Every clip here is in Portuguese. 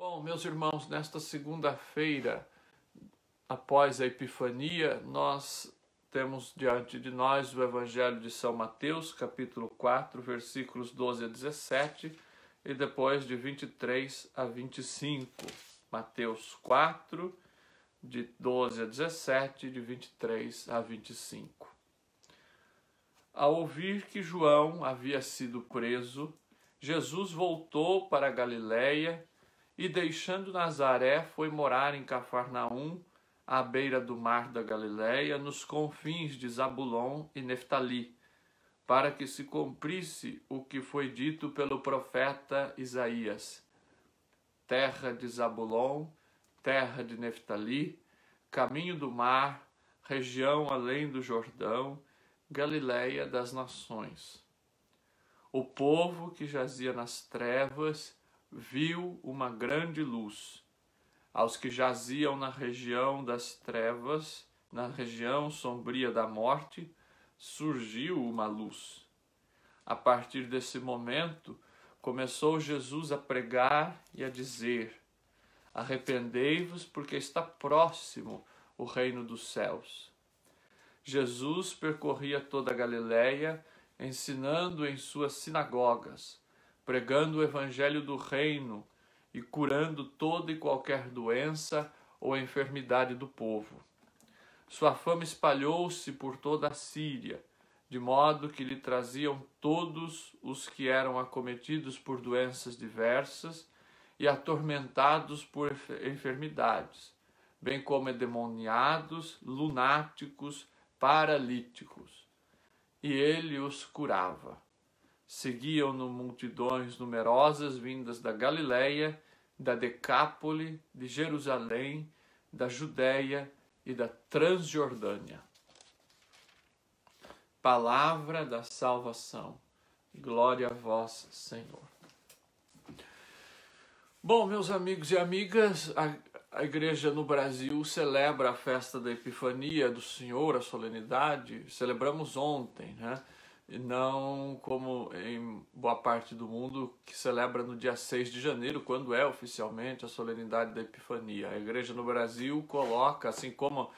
Bom, meus irmãos, nesta segunda-feira, após a Epifania, nós temos diante de nós o Evangelho de São Mateus, capítulo 4, versículos 12 a 17, e depois de 23 a 25. Mateus 4, de 12 a 17, de 23 a 25. Ao ouvir que João havia sido preso, Jesus voltou para a Galiléia e, deixando Nazaré, foi morar em Cafarnaum, à beira do mar da Galiléia, nos confins de Zabulon e Neftali, para que se cumprisse o que foi dito pelo profeta Isaías: terra de Zabulon, terra de Neftali, caminho do mar, região além do Jordão, Galiléia das nações. O povo que jazia nas trevas viu uma grande luz. Aos que jaziam na região das trevas, na região sombria da morte, surgiu uma luz. A partir desse momento, começou Jesus a pregar e a dizer: arrependei-vos, porque está próximo o reino dos céus. Jesus percorria toda a Galiléia, ensinando em suas sinagogas, pregando o evangelho do reino e curando toda e qualquer doença ou enfermidade do povo. Sua fama espalhou-se por toda a Síria, de modo que lhe traziam todos os que eram acometidos por doenças diversas e atormentados por enfermidades, bem como endemoniados, lunáticos, paralíticos. E ele os curava. Seguiam-no multidões numerosas vindas da Galiléia, da Decápole, de Jerusalém, da Judéia e da Transjordânia. Palavra da salvação. Glória a vós, Senhor. Bom, meus amigos e amigas, a igreja no Brasil celebra a festa da Epifania do Senhor, a solenidade. Celebramos ontem, né? E não como em boa parte do mundo, que celebra no dia 6 de janeiro, quando é oficialmente a solenidade da Epifania. A igreja no Brasil coloca, assim como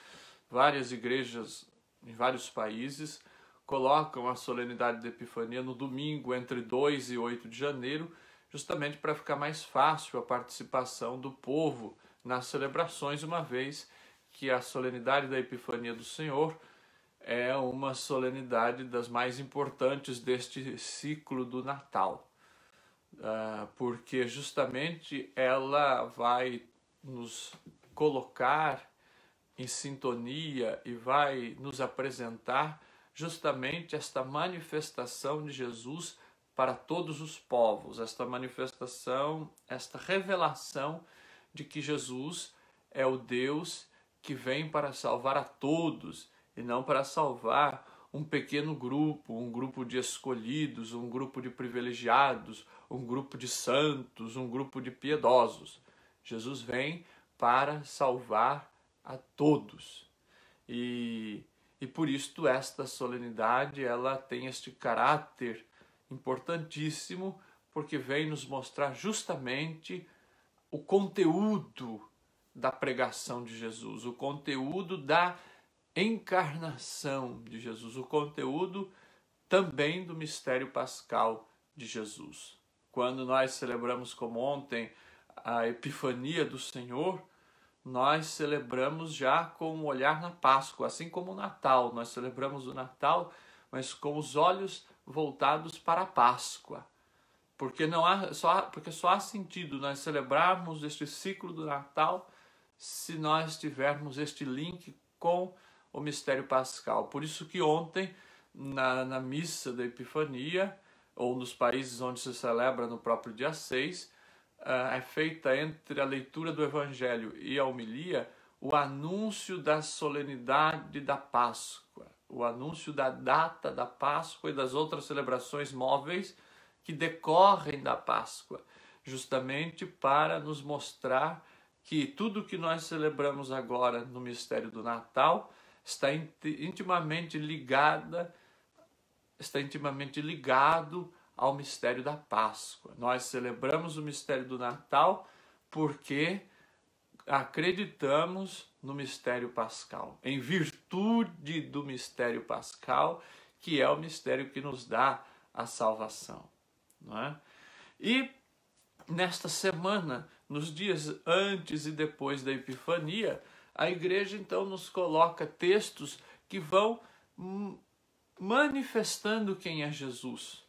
várias igrejas em vários países, colocam a solenidade da Epifania no domingo entre 2 e 8 de janeiro, justamente para ficar mais fácil a participação do povo nas celebrações, uma vez que a solenidade da Epifania do Senhor é uma solenidade das mais importantes deste ciclo do Natal, porque justamente ela vai nos colocar em sintonia e vai nos apresentar justamente esta manifestação de Jesus para todos os povos, esta manifestação, esta revelação de que Jesus é o Deus que vem para salvar a todos e não para salvar um pequeno grupo, um grupo de escolhidos, um grupo de privilegiados, um grupo de santos, um grupo de piedosos. Jesus vem para salvar a todos. E por isto esta solenidade ela tem este caráter importantíssimo, porque vem nos mostrar justamente o conteúdo da pregação de Jesus, o conteúdo da encarnação de Jesus, o conteúdo também do mistério pascal de Jesus. Quando nós celebramos, como ontem, a Epifania do Senhor, nós celebramos já com um olhar na Páscoa, assim como o Natal. Nós celebramos o Natal, mas com os olhos voltados para a Páscoa. Porque só há sentido nós celebrarmos este ciclo do Natal se nós tivermos este link com o mistério pascal. Por isso que ontem, na missa da Epifania, ou nos países onde se celebra no próprio dia 6, é feita entre a leitura do Evangelho e a homilia o anúncio da solenidade da Páscoa, o anúncio da data da Páscoa e das outras celebrações móveis que decorrem da Páscoa, justamente para nos mostrar que tudo que nós celebramos agora no mistério do Natal está intimamente ligado ao mistério da Páscoa. Nós celebramos o mistério do Natal porque acreditamos no mistério pascal, em virtude do mistério pascal, que é o mistério que nos dá a salvação, não é? E nesta semana, nos dias antes e depois da Epifania, a igreja então nos coloca textos que vão manifestando quem é Jesus,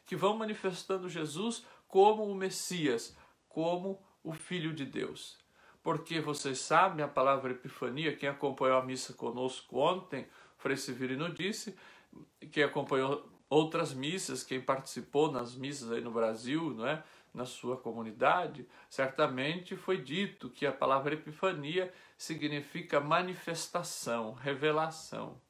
que vão manifestando Jesus como o Messias, como o Filho de Deus. Porque vocês sabem, a palavra Epifania, quem acompanhou a missa conosco ontem, Frei Severino disse, quem acompanhou outras missas, quem participou nas missas aí no Brasil, não é? Na sua comunidade, certamente foi dito que a palavra Epifania significa manifestação, revelação.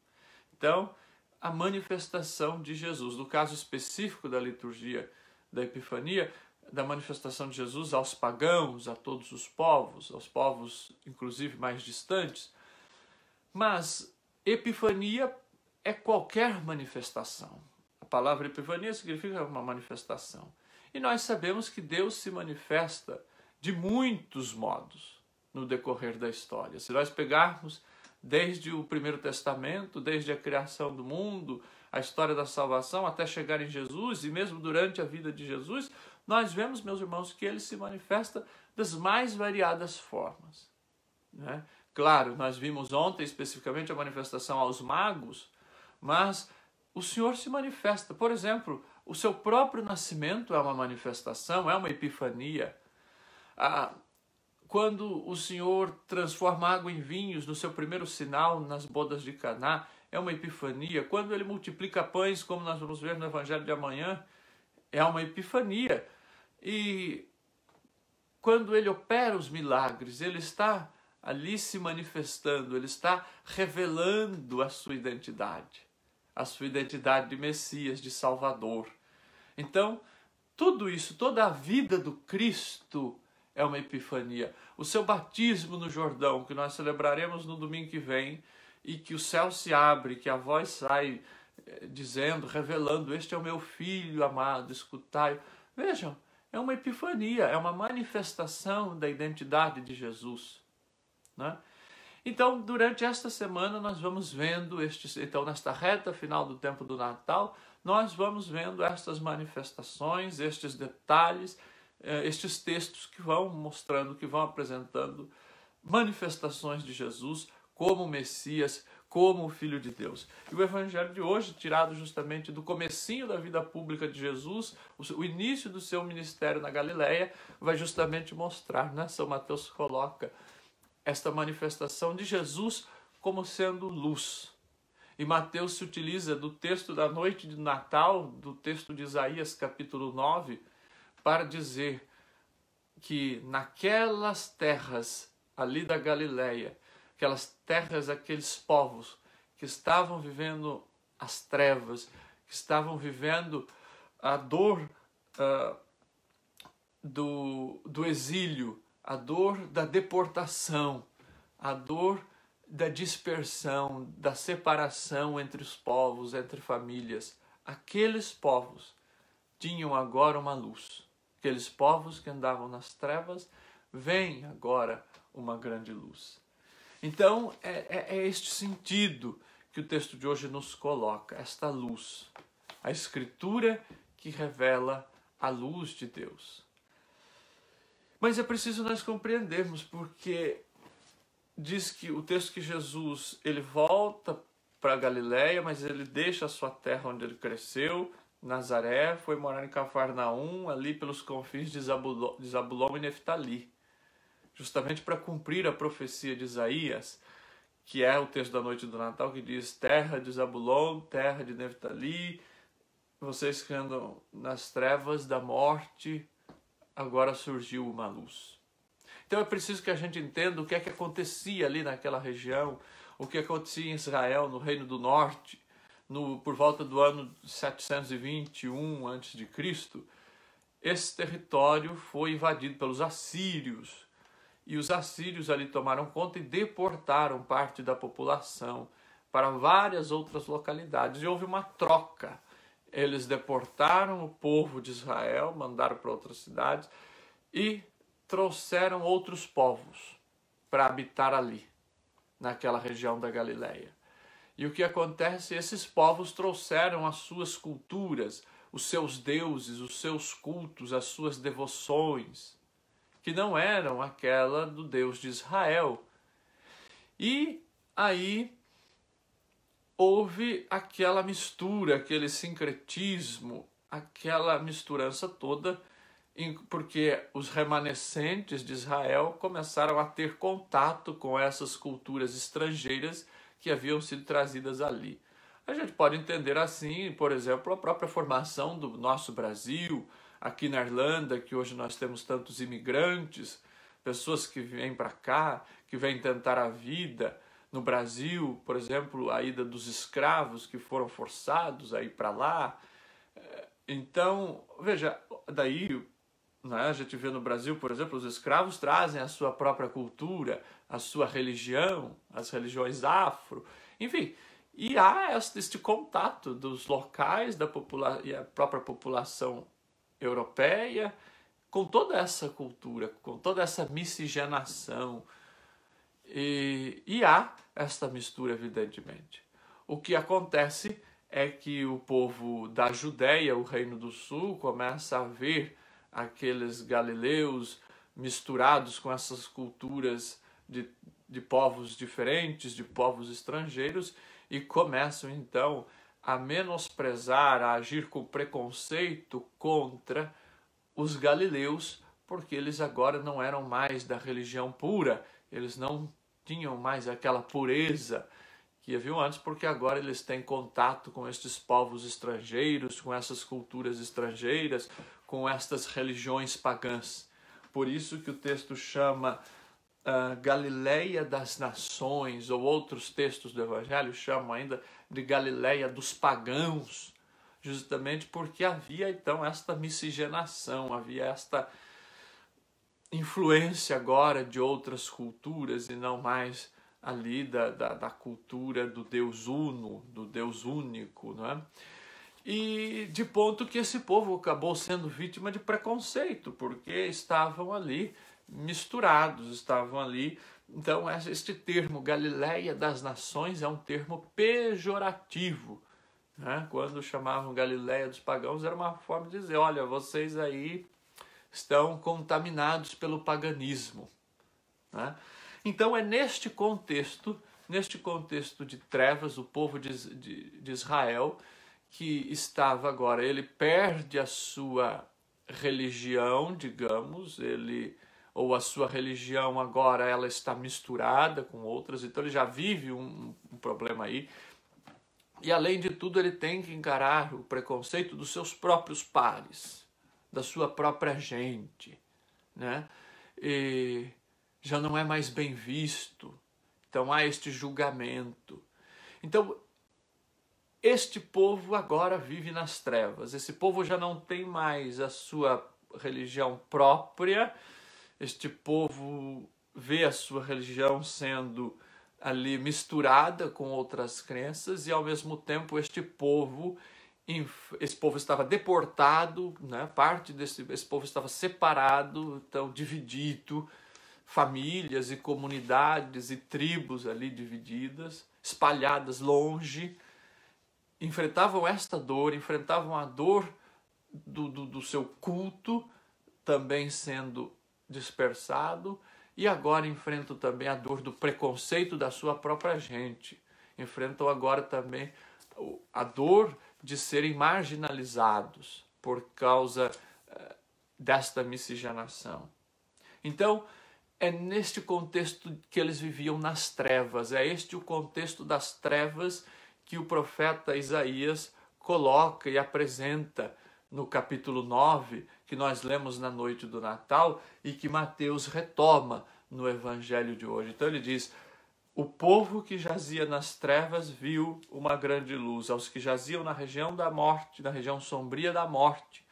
Então, a manifestação de Jesus, no caso específico da liturgia da Epifania, da manifestação de Jesus aos pagãos, a todos os povos, aos povos inclusive mais distantes. Mas Epifania é qualquer manifestação. A palavra Epifania significa uma manifestação. E nós sabemos que Deus se manifesta de muitos modos no decorrer da história. Se nós pegarmos desde o Primeiro Testamento, desde a criação do mundo, a história da salvação, até chegar em Jesus, e mesmo durante a vida de Jesus, nós vemos, meus irmãos, que ele se manifesta das mais variadas formas, né? Claro, nós vimos ontem especificamente a manifestação aos magos, mas o Senhor se manifesta. Por exemplo, o seu próprio nascimento é uma manifestação, é uma epifania. Quando o Senhor transforma água em vinhos no seu primeiro sinal nas bodas de Caná, é uma epifania. Quando ele multiplica pães, como nós vamos ver no Evangelho de amanhã, é uma epifania. E quando ele opera os milagres, ele está ali se manifestando, ele está revelando a sua identidade de Messias, de Salvador. Então, tudo isso, toda a vida do Cristo é uma epifania. O seu batismo no Jordão, que nós celebraremos no domingo que vem, e que o céu se abre, que a voz sai dizendo, revelando, este é o meu filho amado, escutai. Vejam, é uma epifania, é uma manifestação da identidade de Jesus, né? Então, durante esta semana, nós vamos vendo, então, nesta reta final do tempo do Natal, nós vamos vendo estas manifestações, estes detalhes, estes textos que vão mostrando, que vão apresentando manifestações de Jesus como Messias, como o Filho de Deus. E o Evangelho de hoje, tirado justamente do comecinho da vida pública de Jesus, o início do seu ministério na Galileia, vai justamente mostrar, né? São Mateus coloca esta manifestação de Jesus como sendo luz. E Mateus se utiliza do texto da noite de Natal, do texto de Isaías capítulo 9, para dizer que naquelas terras ali da Galileia, aquelas terras, aqueles povos que estavam vivendo as trevas, que estavam vivendo a dor do exílio, a dor da deportação, a dor da dispersão, da separação entre os povos, entre famílias. Aqueles povos tinham agora uma luz. Aqueles povos que andavam nas trevas, veem agora uma grande luz. Então, é este sentido que o texto de hoje nos coloca, esta luz. A Escritura que revela a luz de Deus. Mas é preciso nós compreendermos, porque diz que o texto que Jesus ele volta para a Galileia, mas ele deixa a sua terra onde ele cresceu, Nazaré, foi morar em Cafarnaum, ali pelos confins de Zabulon e Neftali, justamente para cumprir a profecia de Isaías, que é o texto da noite do Natal, que diz: terra de Zabulon, terra de Neftali, vocês que andam nas trevas da morte, agora surgiu uma luz. Então é preciso que a gente entenda o que é que acontecia ali naquela região, o que acontecia em Israel, no Reino do Norte, por volta do ano 721 a.C. Esse território foi invadido pelos assírios, e os assírios ali tomaram conta e deportaram parte da população para várias outras localidades, e houve uma troca. Eles deportaram o povo de Israel, mandaram para outras cidades e trouxeram outros povos para habitar ali, naquela região da Galileia. E o que acontece? Esses povos trouxeram as suas culturas, os seus deuses, os seus cultos, as suas devoções, que não eram aquela do Deus de Israel. E aí houve aquela mistura, aquele sincretismo, aquela misturança toda, porque os remanescentes de Israel começaram a ter contato com essas culturas estrangeiras que haviam sido trazidas ali. A gente pode entender assim, por exemplo, a própria formação do nosso Brasil, aqui na Irlanda, que hoje nós temos tantos imigrantes, pessoas que vêm para cá, que vêm tentar a vida. No Brasil, por exemplo, a ida dos escravos que foram forçados a ir para lá. Então, veja, daí, né, a gente vê no Brasil, por exemplo, os escravos trazem a sua própria cultura, a sua religião, as religiões afro, enfim. E há este contato dos locais e a própria população europeia com toda essa cultura, com toda essa miscigenação. E há esta mistura, evidentemente. O que acontece é que o povo da Judéia, o Reino do Sul, começa a ver aqueles galileus misturados com essas culturas de povos diferentes, de povos estrangeiros, e começam então a menosprezar, a agir com preconceito contra os galileus, porque eles agora não eram mais da religião pura, eles não tinham mais aquela pureza que haviam antes, porque agora eles têm contato com estes povos estrangeiros, com essas culturas estrangeiras, com estas religiões pagãs. Por isso que o texto chama Galileia das Nações, ou outros textos do Evangelho chamam ainda de Galileia dos Pagãos, justamente porque havia então esta miscigenação, havia esta influência agora de outras culturas e não mais ali da cultura do Deus uno, do Deus único, não é? E de ponto que esse povo acabou sendo vítima de preconceito, porque estavam ali misturados, estavam ali. Então, este termo Galileia das Nações é um termo pejorativo, né? Quando chamavam Galileia dos Pagãos, era uma forma de dizer, olha, vocês aí estão contaminados pelo paganismo, né? Então é neste contexto de trevas, o povo de Israel, que estava agora, ele perde a sua religião, digamos, ou a sua religião agora ela está misturada com outras, então ele já vive um problema aí. E além de tudo ele tem que encarar o preconceito dos seus próprios pares, da sua própria gente, né? E já não é mais bem visto. Então há este julgamento. Então, este povo agora vive nas trevas. Esse povo já não tem mais a sua religião própria. Este povo vê a sua religião sendo ali misturada com outras crenças e, ao mesmo tempo, esse povo estava deportado, né? Esse povo estava separado, então dividido, famílias e comunidades e tribos ali divididas, espalhadas longe, enfrentavam esta dor, enfrentavam a dor do seu culto também sendo dispersado, e agora enfrentam também a dor do preconceito da sua própria gente, enfrentam agora também a dor de serem marginalizados por causa desta miscigenação. Então, é neste contexto que eles viviam nas trevas, é este o contexto das trevas que o profeta Isaías coloca e apresenta no capítulo 9, que nós lemos na noite do Natal e que Mateus retoma no Evangelho de hoje. Então ele diz, o povo que jazia nas trevas viu uma grande luz, aos que jaziam na região da morte, na região sombria da morte,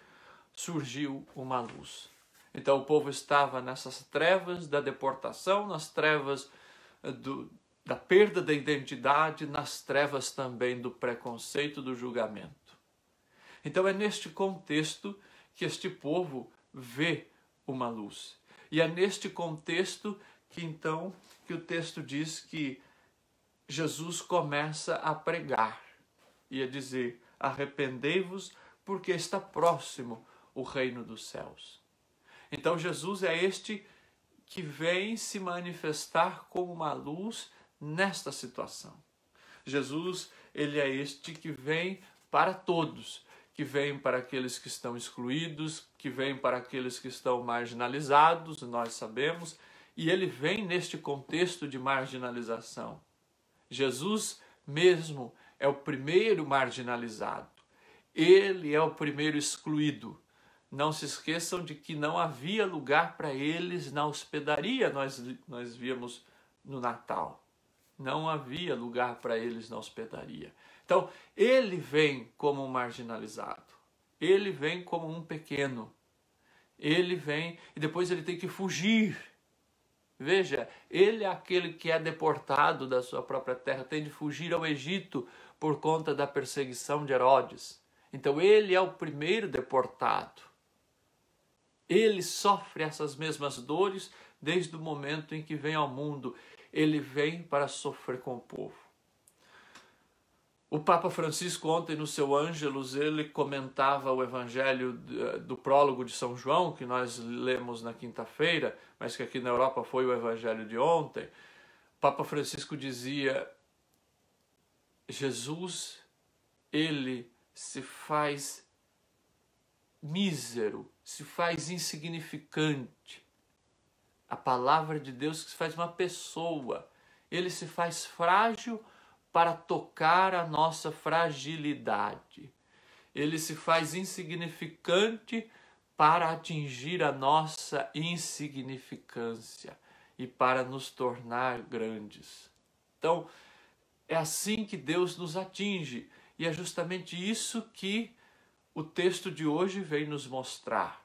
surgiu uma luz. Então o povo estava nessas trevas da deportação, nas trevas da perda da identidade, nas trevas também do preconceito, do julgamento. Então é neste contexto que este povo vê uma luz. E é neste contexto que então que o texto diz que Jesus começa a pregar e a dizer: arrependei-vos, porque está próximo o reino dos céus. Então Jesus é este que vem se manifestar como uma luz nesta situação. Jesus, ele é este que vem para todos, que vem para aqueles que estão excluídos, que vem para aqueles que estão marginalizados, nós sabemos, e ele vem neste contexto de marginalização. Jesus mesmo é o primeiro marginalizado. Ele é o primeiro excluído. Não se esqueçam de que não havia lugar para eles na hospedaria, nós víamos no Natal. Não havia lugar para eles na hospedaria. Então, ele vem como um marginalizado. Ele vem como um pequeno. Ele vem e depois ele tem que fugir. Veja, ele é aquele que é deportado da sua própria terra, tem de fugir ao Egito por conta da perseguição de Herodes. Então ele é o primeiro deportado. Ele sofre essas mesmas dores desde o momento em que vem ao mundo. Ele vem para sofrer com o povo. O Papa Francisco ontem no seu Ângelus, ele comentava o evangelho do prólogo de São João, que nós lemos na quinta-feira, mas que aqui na Europa foi o evangelho de ontem. O Papa Francisco dizia: Jesus, ele se faz mísero, se faz insignificante. A palavra de Deus que se faz uma pessoa. Ele se faz frágil para tocar a nossa fragilidade. Ele se faz insignificante para atingir a nossa insignificância e para nos tornar grandes. Então, é assim que Deus nos atinge. E é justamente isso que o texto de hoje vem nos mostrar.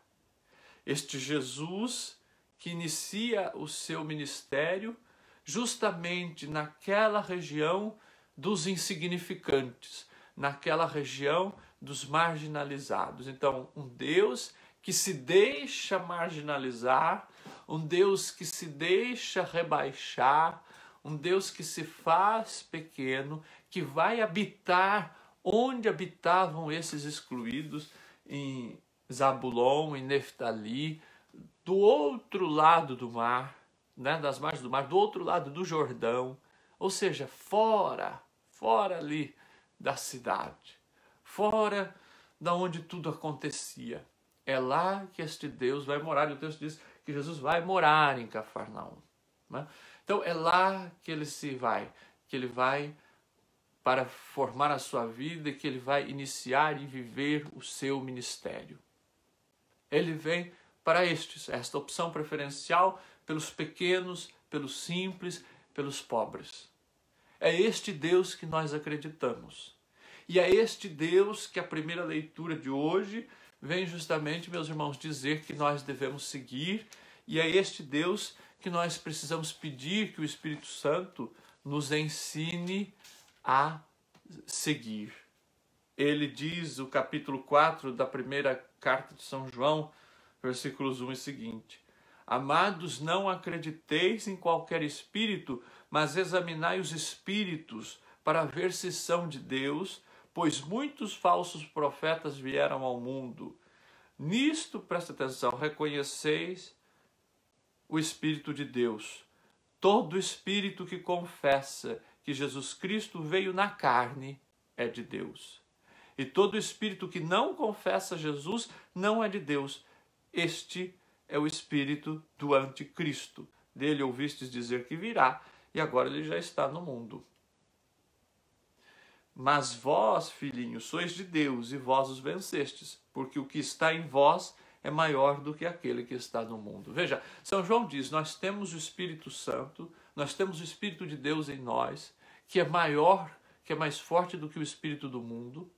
Este Jesus que inicia o seu ministério justamente naquela região dos insignificantes, naquela região dos marginalizados. Então, um Deus que se deixa marginalizar, um Deus que se deixa rebaixar, um Deus que se faz pequeno, que vai habitar onde habitavam esses excluídos, em Zabulon, em Neftali, do outro lado do mar, né, das margens do mar, do outro lado do Jordão, ou seja, fora ali da cidade, fora da onde tudo acontecia. É lá que este Deus vai morar, e o texto diz que Jesus vai morar em Cafarnaum, né? Então é lá que ele vai para formar a sua vida, que ele vai iniciar e viver o seu ministério. Ele vem para esta opção preferencial pelos pequenos, pelos simples, pelos pobres. É este Deus que nós acreditamos. E é este Deus que a primeira leitura de hoje vem justamente, meus irmãos, dizer que nós devemos seguir. E é este Deus que nós precisamos pedir que o Espírito Santo nos ensine a seguir. Ele diz, o capítulo 4 da primeira carta de São João, versículos 1 e seguinte: Amados, não acrediteis em qualquer espírito, mas examinai os espíritos para ver se são de Deus, pois muitos falsos profetas vieram ao mundo. Nisto, presta atenção, reconheceis o Espírito de Deus. Todo espírito que confessa que Jesus Cristo veio na carne é de Deus. E todo espírito que não confessa Jesus não é de Deus. Este é o espírito do anticristo. Dele ouvistes dizer que virá, e agora ele já está no mundo. Mas vós, filhinhos, sois de Deus, e vós os vencestes, porque o que está em vós é maior do que aquele que está no mundo. Veja, São João diz, nós temos o Espírito Santo, nós temos o Espírito de Deus em nós, que é maior, que é mais forte do que o espírito do mundo.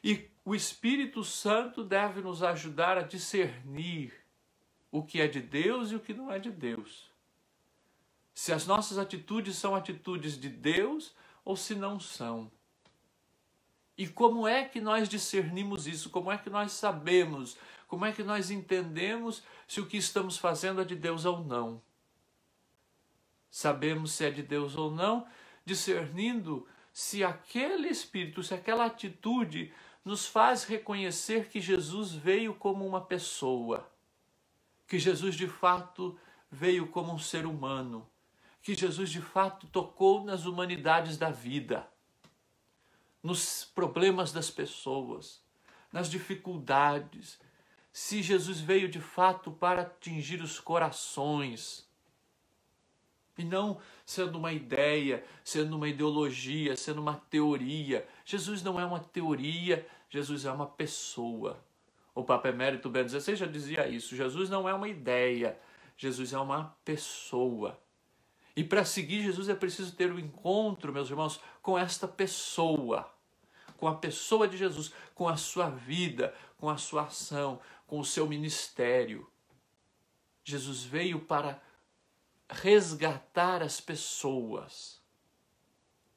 E o Espírito Santo deve nos ajudar a discernir o que é de Deus e o que não é de Deus. Se as nossas atitudes são atitudes de Deus ou se não são. E como é que nós discernimos isso? Como é que nós sabemos Como é que nós entendemos se o que estamos fazendo é de Deus ou não? Sabemos se é de Deus ou não, discernindo se aquele espírito, se aquela atitude nos faz reconhecer que Jesus veio como uma pessoa, que Jesus de fato veio como um ser humano, que Jesus de fato tocou nas humanidades da vida, nos problemas das pessoas, nas dificuldades, se Jesus veio de fato para atingir os corações, e não sendo uma ideia, sendo uma ideologia, sendo uma teoria. Jesus não é uma teoria, Jesus é uma pessoa. O Papa Emérito Bento XVI já dizia isso. Jesus não é uma ideia, Jesus é uma pessoa. E para seguir Jesus é preciso ter um encontro, meus irmãos, com esta pessoa. Com a pessoa de Jesus, com a sua vida, com a sua ação, com o seu ministério. Jesus veio para resgatar as pessoas.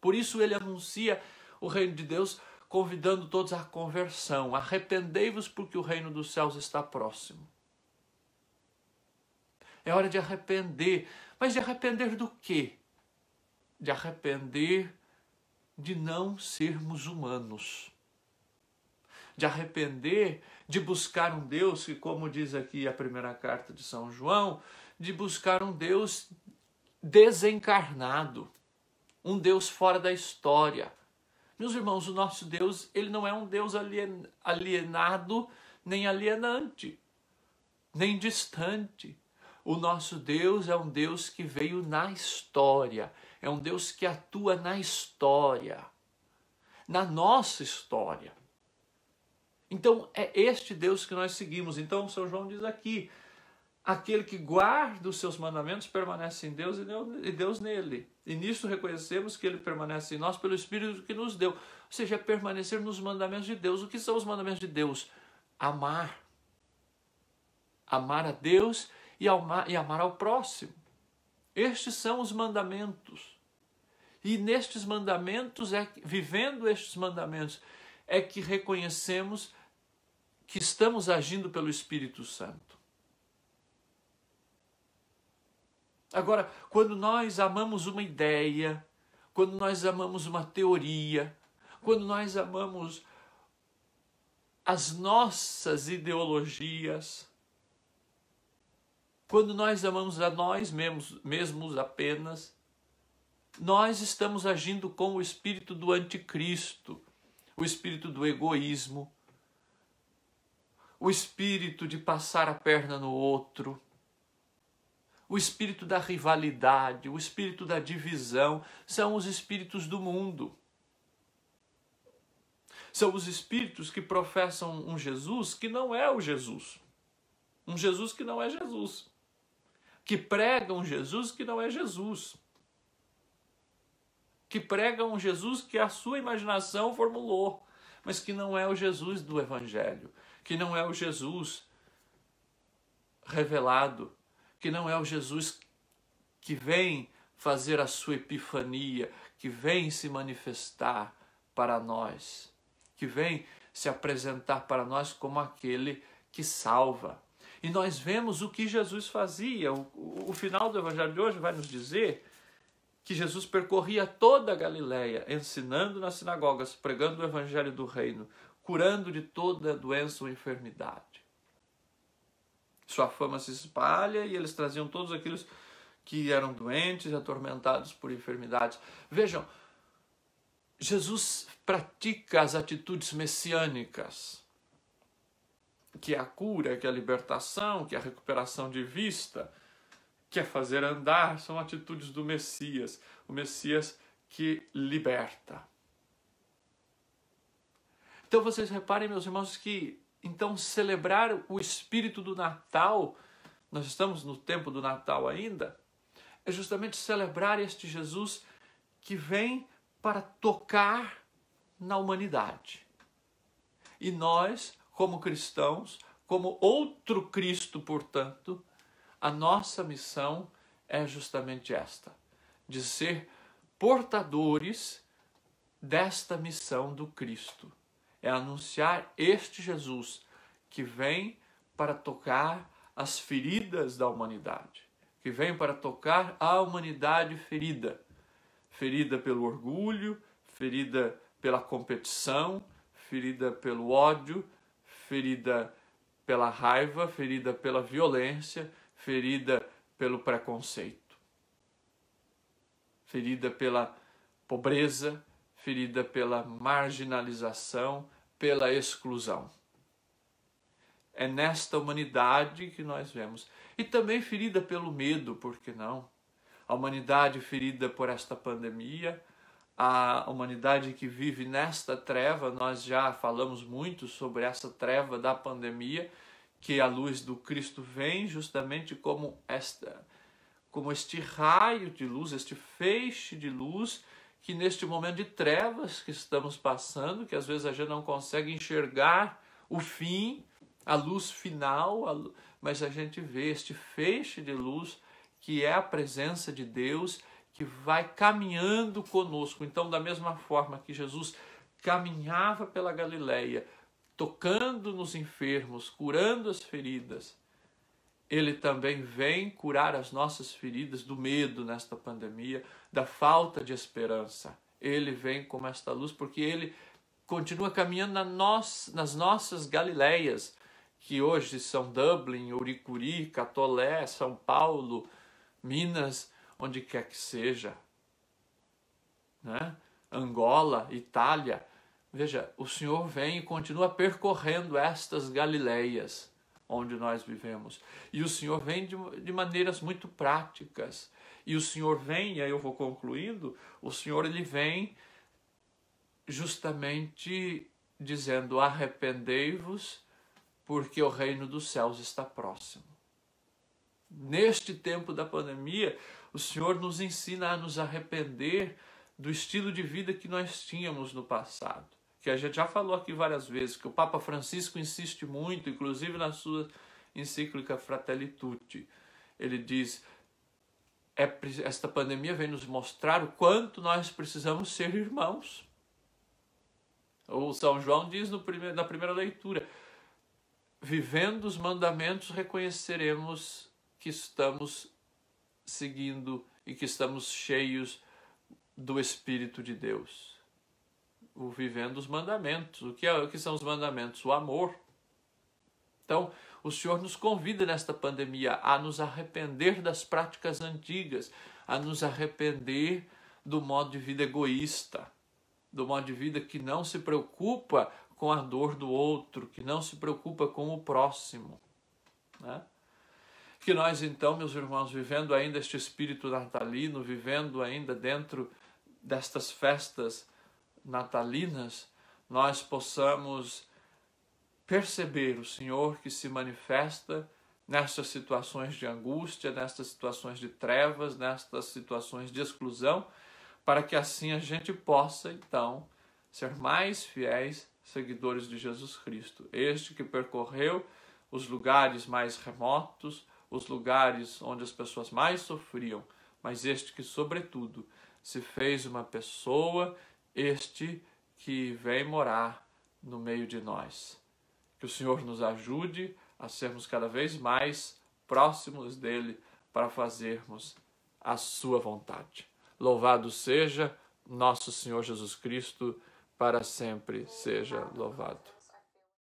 Por isso ele anuncia o reino de Deus, convidando todos à conversão. Arrependei-vos porque o reino dos céus está próximo. É hora de arrepender. Mas de arrepender do quê? De arrepender de não sermos humanos. De arrepender de buscar um Deus que, como diz aqui a primeira carta de São João, de buscar um Deus desencarnado, um Deus fora da história. Meus irmãos, o nosso Deus, ele não é um Deus alienado, nem alienante, nem distante. O nosso Deus é um Deus que veio na história, é um Deus que atua na história, na nossa história. Então, é este Deus que nós seguimos. Então, São João diz aqui, aquele que guarda os seus mandamentos permanece em Deus e Deus nele. E nisso reconhecemos que ele permanece em nós pelo Espírito que nos deu. Ou seja, é permanecer nos mandamentos de Deus. O que são os mandamentos de Deus? Amar. Amar a Deus e amar ao próximo. Estes são os mandamentos. E nestes mandamentos, vivendo estes mandamentos, é que reconhecemos que estamos agindo pelo Espírito Santo. Agora, quando nós amamos uma ideia, quando nós amamos uma teoria, quando nós amamos as nossas ideologias, quando nós amamos a nós mesmos apenas, nós estamos agindo com o espírito do anticristo, o espírito do egoísmo, o espírito de passar a perna no outro, o espírito da rivalidade, o espírito da divisão, são os espíritos do mundo. São os espíritos que professam um Jesus que não é o Jesus. Um Jesus que não é Jesus. Que pregam um Jesus que não é Jesus. Que pregam um Jesus que a sua imaginação formulou, mas que não é o Jesus do Evangelho, que não é o Jesus revelado, que não é o Jesus que vem fazer a sua epifania, que vem se manifestar para nós, que vem se apresentar para nós como aquele que salva. E nós vemos o que Jesus fazia. O final do Evangelho de hoje vai nos dizer que Jesus percorria toda a Galileia, ensinando nas sinagogas, pregando o Evangelho do Reino, curando de toda doença ou enfermidade. Sua fama se espalha e eles traziam todos aqueles que eram doentes e atormentados por enfermidades. Vejam, Jesus pratica as atitudes messiânicas, que é a cura, que é a libertação, que é a recuperação de vista, que é fazer andar, são atitudes do Messias, o Messias que liberta. Então vocês reparem, meus irmãos, que então celebrar o espírito do Natal, nós estamos no tempo do Natal ainda, é justamente celebrar este Jesus que vem para tocar na humanidade. E nós, como cristãos, como outro Cristo, portanto, a nossa missão é justamente esta, de ser portadores desta missão do Cristo. É anunciar este Jesus que vem para tocar as feridas da humanidade, que vem para tocar a humanidade ferida, ferida pelo orgulho, ferida pela competição, ferida pelo ódio, ferida pela raiva, ferida pela violência, ferida pelo preconceito, ferida pela pobreza, ferida pela marginalização, pela exclusão. É nesta humanidade que nós vemos. E também ferida pelo medo, por que não? A humanidade ferida por esta pandemia, a humanidade que vive nesta treva, nós já falamos muito sobre essa treva da pandemia, que a luz do Cristo vem justamente como este raio de luz, este feixe de luz, que neste momento de trevas que estamos passando, que às vezes a gente não consegue enxergar o fim, a luz final, mas a gente vê este feixe de luz que é a presença de Deus que vai caminhando conosco. Então, da mesma forma que Jesus caminhava pela Galileia, tocando nos enfermos, curando as feridas, Ele também vem curar as nossas feridas do medo nesta pandemia, da falta de esperança. Ele vem como esta luz porque Ele continua caminhando nas nossas Galileias, que hoje são Dublin, Uricuri, Catolé, São Paulo, Minas, onde quer que seja, né? Angola, Itália. Veja, o Senhor vem e continua percorrendo estas Galileias onde nós vivemos. E o Senhor vem de maneiras muito práticas. E o Senhor vem, e aí eu vou concluindo, o Senhor ele vem justamente dizendo: arrependei-vos, porque o reino dos céus está próximo. Neste tempo da pandemia, o Senhor nos ensina a nos arrepender do estilo de vida que nós tínhamos no passado, que a gente já falou aqui várias vezes, que o Papa Francisco insiste muito, inclusive na sua encíclica Fratelli Tutti. Ele diz: esta pandemia vem nos mostrar o quanto nós precisamos ser irmãos. O São João diz na primeira leitura: vivendo os mandamentos, reconheceremos que estamos seguindo e que estamos cheios do Espírito de Deus. O vivendo os mandamentos. O que são os mandamentos? O amor. Então, o Senhor nos convida nesta pandemia a nos arrepender das práticas antigas, a nos arrepender do modo de vida egoísta, do modo de vida que não se preocupa com a dor do outro, que não se preocupa com o próximo, né? Que nós então, meus irmãos, vivendo ainda este espírito natalino, vivendo ainda dentro destas festas natalinas, nós possamos perceber o Senhor que se manifesta nestas situações de angústia, nestas situações de trevas, nestas situações de exclusão, para que assim a gente possa então ser mais fiéis seguidores de Jesus Cristo, este que percorreu os lugares mais remotos, os lugares onde as pessoas mais sofriam, mas este que, sobretudo, se fez uma pessoa, este que vem morar no meio de nós. Que o Senhor nos ajude a sermos cada vez mais próximos dele para fazermos a sua vontade. Louvado seja nosso Senhor Jesus Cristo, para sempre seja louvado.